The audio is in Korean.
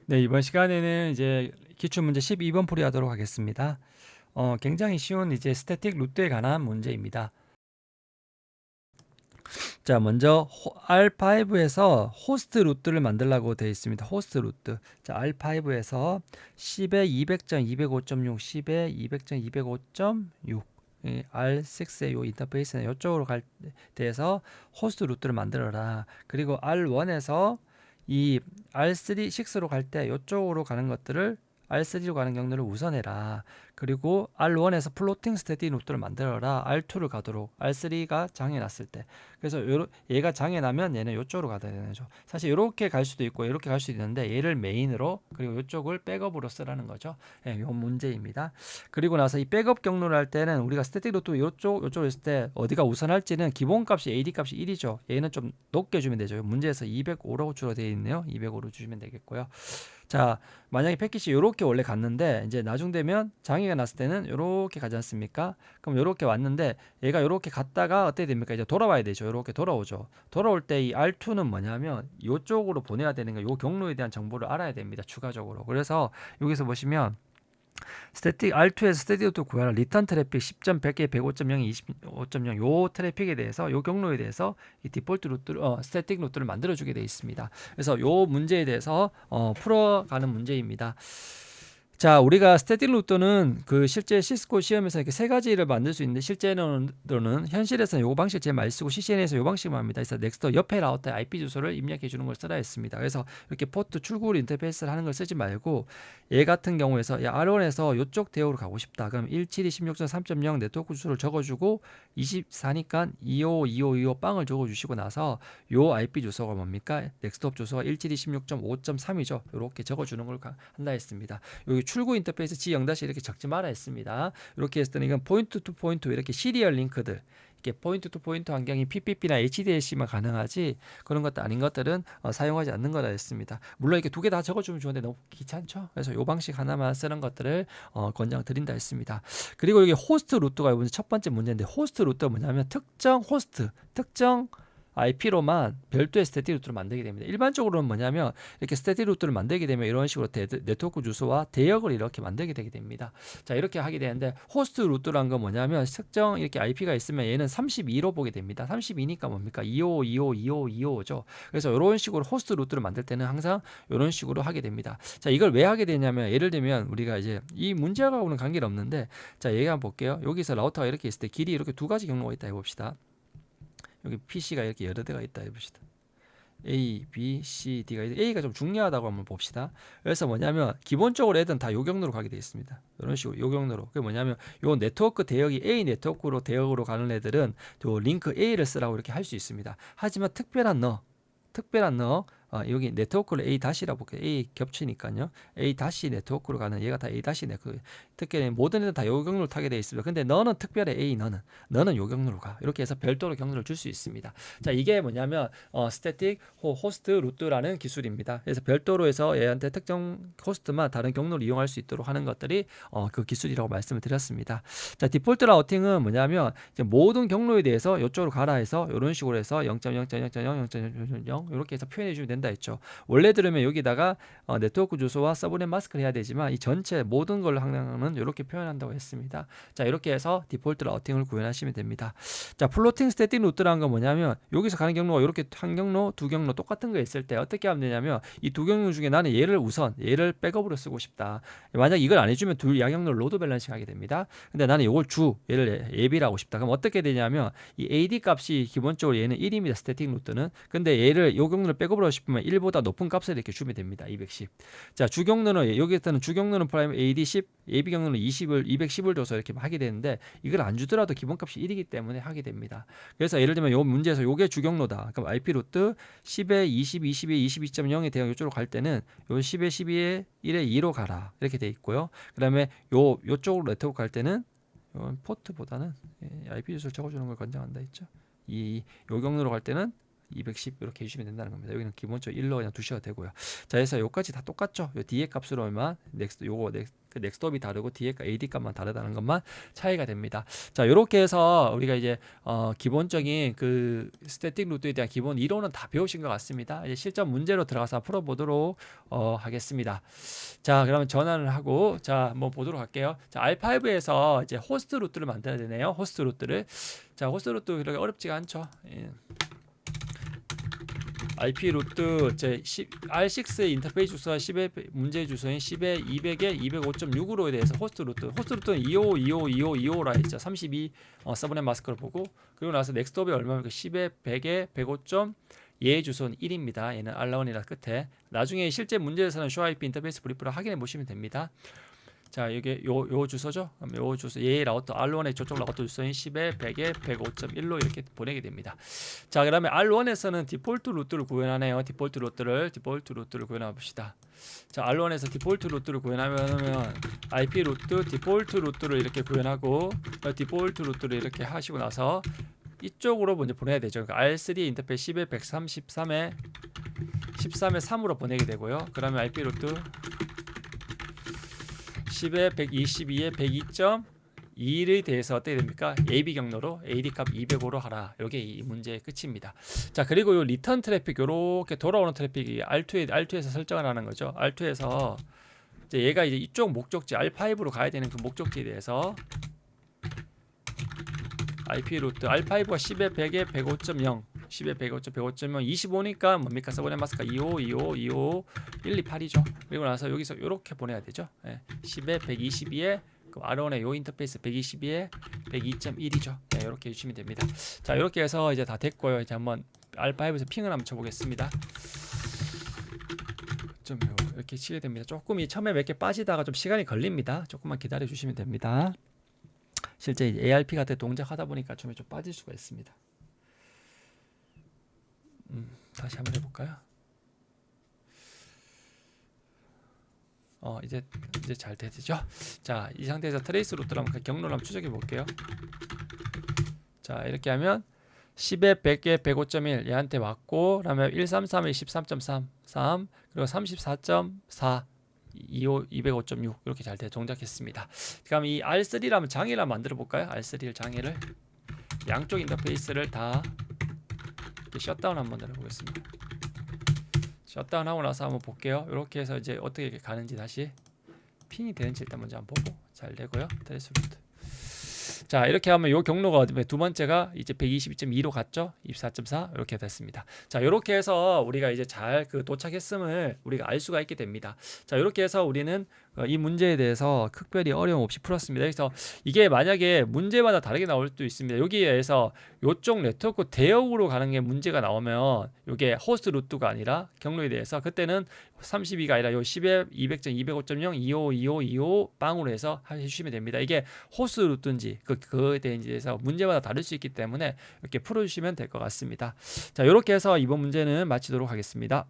네, 이번 시간에는 이제 기출문제 12번 풀이하도록 하겠습니다. 굉장히 쉬운 이제 스태틱 루트에 관한 문제입니다. 자, 먼저 R5에서 호스트 루트를 만들라고 되어 있습니다. 호스트 루트. 자, R5에서 10에 200.205.6, 10에 200.205.6 R6의 요 인터페이스는 이쪽으로 갈 때에서 호스트 루트를 만들어라. 그리고 R1에서 이 R3, 6로 갈 때 이쪽으로 가는 것들을 R3로 가는 경로를 우선해라. 그리고 R1에서 플로팅 스테디 루트를 만들어라. R2를 가도록 R3가 장애 났을 때. 그래서 얘가 장애 나면 얘는 이쪽으로 가야 되는 거죠. 사실 이렇게 갈 수도 있고 이렇게 갈 수도 있는데 얘를 메인으로 그리고 이쪽을 백업으로 쓰라는 거죠. 예, 요 문제입니다. 그리고 나서 이 백업 경로를 할 때는 우리가 스태틱 루트 요쪽으로 있을 때 어디가 우선할지는 기본값이 AD 값이 1이죠. 얘는 좀 높게 주면 되죠. 문제에서 205라고 주로 되어 있네요. 205로 주시면 되겠고요. 자, 만약에 패킷이 이렇게 원래 갔는데 이제 나중 되면 장애가 났을 때는 이렇게 가지 않습니까? 그럼 이렇게 왔는데 얘가 이렇게 갔다가 어떻게 됩니까? 이제 돌아와야 되죠. 이렇게 돌아오죠. 돌아올 때 이 R2는 뭐냐면 이쪽으로 보내야 되는 거, 요 경로에 대한 정보를 알아야 됩니다. 추가적으로. 그래서 여기서 보시면 스태틱 R2에서 스태틱 루트 구하라 리턴 트래픽 10.100개 105.0 25.0 요 트래픽에 대해서 요 경로에 대해서 이 디폴트 루트를 스태틱 루트를 만들어 주게 되어 있습니다. 그래서 요 문제에 대해서 풀어가는 문제입니다. 자, 우리가 스태틱 루터는 그 실제 시스코 시험에서 이렇게 세 가지를 만들 수 있는데 실제로는 현실에서는 요 방식 제일 많이 쓰고 CCN에서 요 방식만 합니다. 그래서 넥스트 옆에 라우터에 IP 주소를 입력해 주는 걸 쓰라 했습니다. 그래서 이렇게 포트 출구 인터페이스를 하는 걸 쓰지 말고 얘 같은 경우에서 R1에서 요쪽 대역으로 가고 싶다. 그럼 172.16.3.0 네트워크 주소를 적어주고 24니까 252525 빵을 적어주시고 나서 요 IP 주소가 뭡니까? 넥스트업 주소가 172.16.5.3이죠. 이렇게 적어주는 걸 한다 했습니다. 여기 출구 인터페이스 G0- 이렇게 적지 마라 했습니다. 이렇게 했을 때는 이건 포인트 투 포인트 이렇게 시리얼 링크들 이게 포인트 투 포인트 환경이 PPP나 HDLC만 가능하지 그런 것도 아닌 것들은 사용하지 않는 거라 했습니다. 물론 이렇게 두 개 다 적어주면 좋은데 너무 귀찮죠? 그래서 이 방식 하나만 쓰는 것들을 권장드린다 했습니다. 그리고 여기 호스트 루트가 첫 번째 문제인데 호스트 루트가 뭐냐면 특정 호스트, 특정 IP로만 별도의 스태틱 루트를 만들게 됩니다. 일반적으로는 뭐냐면 이렇게 스태틱 루트를 만들게 되면 이런 식으로 네트워크 주소와 대역을 이렇게 만들게 되게 됩니다. 자, 이렇게 하게 되는데 호스트 루트란 건 뭐냐면 특정 이렇게 IP가 있으면 얘는 32로 보게 됩니다. 32니까 뭡니까? 255, 25, 25, 25죠. 그래서 이런 식으로 호스트 루트를 만들 때는 항상 이런 식으로 하게 됩니다. 자, 이걸 왜 하게 되냐면 예를 들면 우리가 이제 이 문제하고는 관계가 없는데 자, 얘기 한번 볼게요. 여기서 라우터가 이렇게 있을 때 길이 이렇게 두 가지 경로가 있다 해봅시다. 여기 PC가 이렇게 여러 대가 있다 해봅시다. A, B, C, D가 A가 좀 중요하다고 한번 봅시다. 그래서 뭐냐면 기본적으로 애들은 다 요 경로로 가게 되어 있습니다. 이런 식으로 요 경로로. 그게 뭐냐면 요 네트워크 대역이 A 네트워크로 대역으로 가는 애들은 요 링크 A를 쓰라고 이렇게 할 수 있습니다. 하지만 특별한 여기 네트워크를 A 다시라고 볼게요. A 겹치니까요. A 다시 네트워크로 가는 얘가 다 A 다시 네트워크. 특히 모든 애들 다요 경로를 타게 되어 있습니다. 근데 너는 특별히 A 너는 요 경로로 가. 이렇게 해서 별도로 경로를 줄 수 있습니다. 자, 이게 뭐냐면 스태틱 호스트 루트라는 기술입니다. 그래서 별도로 해서 얘한테 특정 호스트만 다른 경로를 이용할 수 있도록 하는 것들이 그 기술이라고 말씀을 드렸습니다. 자, 디폴트 라우팅은 뭐냐면 이제 모든 경로에 대해서 이쪽으로 가라 해서 이런 식으로 해서 0.0.0.0 0.0 이렇게 해서 표현해 주면 된다 했죠. 원래 들으면 여기다가 네트워크 주소와 서브넷 마스크를 해야 되지만 이 전체 모든 걸 항상은 이렇게 표현한다고 했습니다. 자, 이렇게 해서 디폴트 라우팅을 구현하시면 됩니다. 자, 플로팅 스태틱 루트라는 건 뭐냐면 여기서 가는 경로가 이렇게 한 경로, 두 경로 똑같은 거 있을 때 어떻게 하면 되냐면 이 두 경로 중에 나는 얘를 백업으로 쓰고 싶다. 만약 이걸 안 해주면 둘 야경로를 로드 밸런싱 하게 됩니다. 근데 나는 이걸 얘를 예비를 하고 싶다. 그럼 어떻게 되냐면 이 AD 값이 기본적으로 얘는 1입니다. 스태틱 루트는. 근데 얘를 요 경로를 백업으로 하고 싶으면 1보다 높은 값을 이렇게 주면 됩니다. 210. 자, 주경로는 여기에서는 주경로는 프라임 AD 10, 예비 경로는 210을 줘서 이렇게 하게 되는데 이걸 안 주더라도 기본값이 1이기 때문에 하게 됩니다. 그래서 예를 들면 요 문제에서 요게 주경로다. 그럼 IP 루트 10에 20, 22, 22.0에 대한 이쪽으로 갈 때는 요 10에 12에 1에 2로 가라. 이렇게 돼 있고요. 그다음에 요쪽으로 네트워크 갈 때는 포트보다는 IP 주소를 적어주는 걸 권장한다 했죠. 요 경로로 갈 때는 210 이렇게 해주시면 된다는 겁니다. 여기는 기본적으로 1로 그냥 두셔도 되고요. 자, 그래서 요까지 다 똑같죠. 요 뒤에 값으로만 넥스트 요거 그 넥스트업이 다르고 뒤에 AD 값만 다르다는 것만 차이가 됩니다. 자, 요렇게 해서 우리가 이제 기본적인 그 스태틱 루트에 대한 기본 이론은 다 배우신 것 같습니다. 이제 실전 문제로 들어가서 풀어보도록 하겠습니다. 자, 그러면 전환을 하고 자, 한번 보도록 할게요. 자, R5에서 이제 호스트 루트를 만들어야 되네요. 호스트 루트를. 자, 호스트 루트 그렇게 어렵지가 않죠. 예. IP 루트 R6의 인터페이스 주소와 10의 문제 주소인 10의 200의 205.6으로 대해서 호스트 루트는 255, 255, 255, 255라 했죠. 32 서브넷 마스크를 보고 그리고 나서 넥스트업이 얼마입니까? 10의 100의 105. 얘의 주소는 1입니다. 얘는 알라운이라 끝에 나중에 실제 문제에서는 show IP 인터페이스 브리프를 확인해 보시면 됩니다. 자, 이게 요 주소죠. 그럼 요 주소 얘의 라우터 R1의 저쪽 라우터 주소인 10에 100에 105.1로 이렇게 보내게 됩니다. 자, 그다음에 R1에서는 디폴트 루트를 구현하네요. 디폴트 루트를 구현해 봅시다. 자, R1에서 디폴트 루트를 구현하면 IP 루트 디폴트 루트를 이렇게 구현하고 디폴트 루트를 이렇게 하시고 나서 이쪽으로 먼저 보내야 되죠. 그러니까 R3 인터페이스 10에 133에 13에 3으로 보내게 되고요. 그러면 IP 루트 10에 122에 102.1에 대해서 어떻게 됩니까? AB 경로로 AD 값 205로 하라. 이게 이 문제의 끝입니다. 자, 그리고 요 리턴 트래픽 요렇게 돌아오는 트래픽이 R2에서 설정을 하는 거죠. R2에서 이제 얘가 이제 이쪽 목적지 R5로 가야 되는 그 목적지에 대해서 IP 루트 R5가 10에 100에 105.0 10에 105.0 25니까 뭡니까? 서브넷 마스크가 25 128이죠. 그리고 나서 여기서 이렇게 보내야 되죠. 예. 10에 122에 R1의 요 인터페이스 122에 102.1이죠. 네, 이렇게 해주시면 됩니다. 자, 이렇게 해서 이제 다 됐고요. 이제 한번 R5에서 핑을 한번 쳐보겠습니다. 좀 이렇게 치게 됩니다. 조금 이 처음에 몇 개 빠지다가 좀 시간이 걸립니다. 조금만 기다려 주시면 됩니다. 실제 ARP 같은 동작하다 보니까 좀 빠질 수가 있습니다. 다시 한번 해볼까요? 이제 잘 되죠? 자, 이 상태에서 트레이스 루트를 한번 경로를 한번 추적해 볼게요. 자, 이렇게 하면 10에 100에 105.1 얘한테 왔고, 그다음에 133에 13.3 그리고 34.4 205.6 이렇게 잘 동작했습니다. 그럼 이 R3라면 장애를 한번 만들어 볼까요? R3를 장애를 양쪽 인터페이스를 다 이렇게 셧다운 한번 해보겠습니다. 셧다운 하고 나서 한번 볼게요. 이렇게 해서 이제 어떻게 가는지 다시 핑이 되는지 일단 먼저 한번 보고 잘 되고요. 트레이스 루트. 자, 이렇게 하면 요 경로가 두 번째가 이제 122.2로 갔죠. 24.4 이렇게 됐습니다. 자, 이렇게 해서 우리가 이제 잘 그 도착했음을 우리가 알 수가 있게 됩니다. 자, 이렇게 해서 우리는 이 문제에 대해서 특별히 어려움 없이 풀었습니다. 그래서 이게 만약에 문제마다 다르게 나올 수도 있습니다. 여기에서 요쪽 네트워크 대역으로 가는 게 문제가 나오면 이게 호스트 루트가 아니라 경로에 대해서 그때는 32가 아니라 요 10에 200.205.0 25 빵으로 해서 해주시면 됩니다. 이게 호스트 루트인지 그거에 대해서 문제마다 다를 수 있기 때문에 이렇게 풀어주시면 될 것 같습니다. 자, 이렇게 해서 이번 문제는 마치도록 하겠습니다.